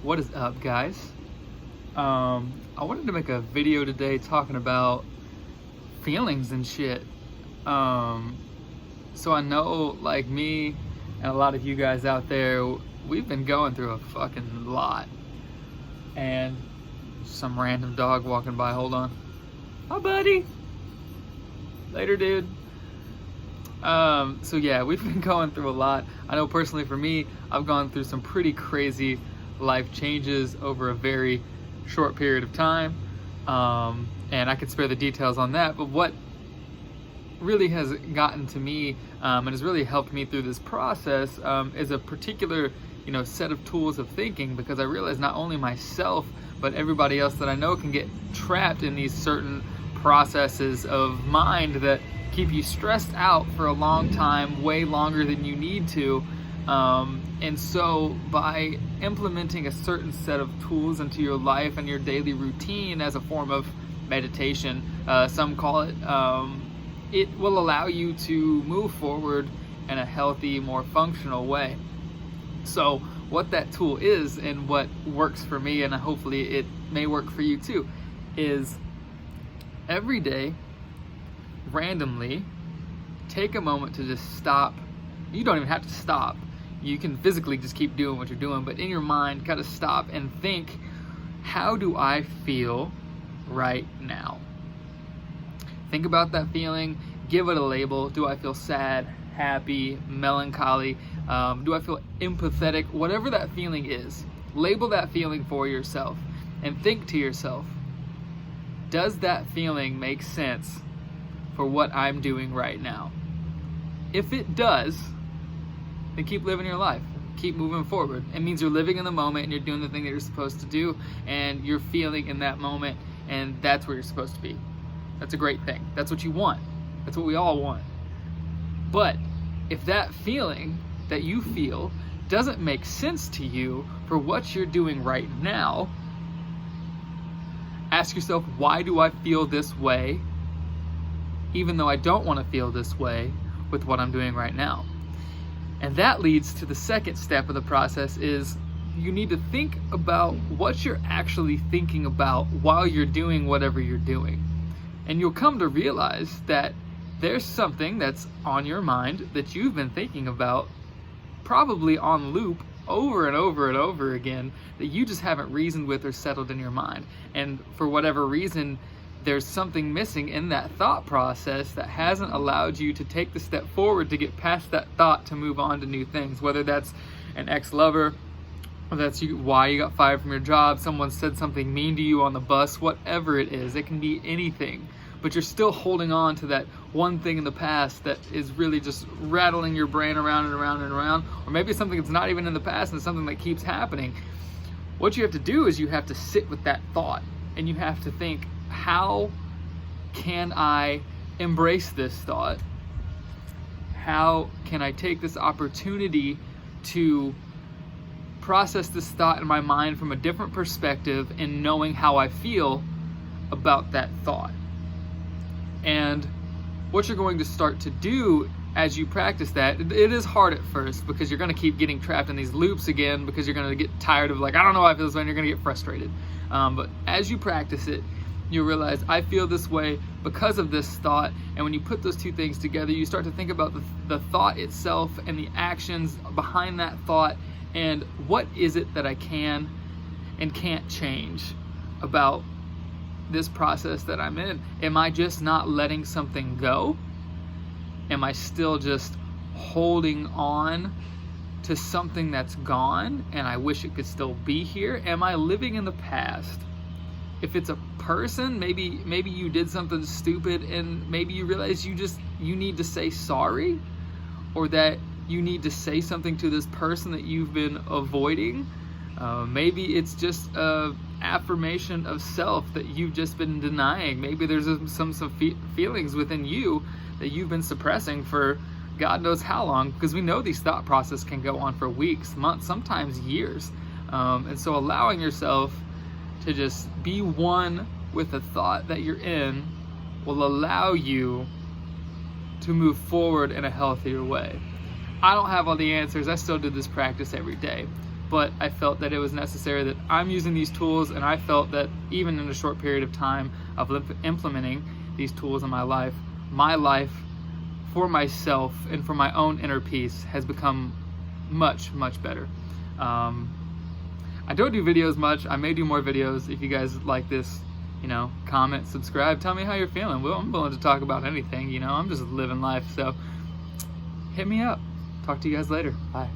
What is up, guys? I wanted to make a video today talking about feelings and shit. So I know, like me and a lot of you guys out there, we've been going through a fucking lot. And some random dog walking by. Hold on. Hi, buddy. Later, dude. So yeah, we've been going through a lot. I know personally for me, I've gone through some pretty crazy life changes over a very short period of time. And I could spare the details on that, but what really has gotten to me and has really helped me through this process is a particular set of tools of thinking, because I realize not only myself but everybody else that I know can get trapped in these certain processes of mind that keep you stressed out for a long time, way longer than you need to. And so by implementing a certain set of tools into your life and your daily routine as a form of meditation, some call it, it will allow you to move forward in a healthy, more functional way. So what that tool is, and what works for me, and hopefully it may work for you too, is every day, randomly, take a moment to just stop. You don't even have to stop. You can physically just keep doing what you're doing, but in your mind, kind of stop and think, how do I feel right now? Think about that feeling, give it a label. Do I feel sad, happy, melancholy? Do I feel empathetic? Whatever that feeling is, label that feeling for yourself and think to yourself, does that feeling make sense for what I'm doing right now? If it does, then keep living your life. Keep moving forward. It means you're living in the moment and you're doing the thing that you're supposed to do, and you're feeling in that moment, and that's where you're supposed to be. That's a great thing. That's what you want. That's what we all want. But if that feeling that you feel doesn't make sense to you for what you're doing right now, ask yourself, why do I feel this way, even though I don't want to feel this way with what I'm doing right now? And that leads to the second step of the process, is you need to think about what you're actually thinking about while you're doing whatever you're doing. And you'll come to realize that there's something that's on your mind that you've been thinking about, probably on loop, over and over and over again, that you just haven't reasoned with or settled in your mind. And for whatever reason, there's something missing in that thought process that hasn't allowed you to take the step forward to get past that thought to move on to new things. Whether that's an ex-lover, or that's why you got fired from your job, someone said something mean to you on the bus, whatever it is, it can be anything. But you're still holding on to that one thing in the past that is really just rattling your brain around and around and around. Or maybe it's something that's not even in the past and something that keeps happening. What you have to do is you have to sit with that thought, and you have to think, how can I embrace this thought? How can I take this opportunity to process this thought in my mind from a different perspective, and knowing how I feel about that thought? And what you're going to start to do as you practice that, it is hard at first, because you're going to keep getting trapped in these loops again, because you're going to get tired of, like, I don't know how I feel this way, and you're going to get frustrated. But as you practice it, you realize, I feel this way because of this thought. And when you put those two things together, you start to think about the thought itself and the actions behind that thought, and what is it that I can and can't change about this process that I'm in. Am I just not letting something go? Am I still just holding on to something that's gone and I wish it could still be here? Am I living in the past? If it's a person, maybe you did something stupid, and maybe you realize you need to say sorry, or that you need to say something to this person that you've been avoiding. Maybe it's just a affirmation of self that you've just been denying. Maybe there's some feelings within you that you've been suppressing for God knows how long, because we know these thought processes can go on for weeks, months, sometimes years. And so allowing yourself to just be one with the thought that you're in will allow you to move forward in a healthier way. I don't have all the answers. I still do this practice every day. but I felt that it was necessary that I'm using these tools, and I felt that even in a short period of time of implementing these tools in my life for myself and for my own inner peace has become much, much better. I don't do videos much. I may do more videos. If you guys like this, comment, subscribe, tell me how you're feeling. Well, I'm willing to talk about anything, I'm just living life. So hit me up. Talk to you guys later. Bye.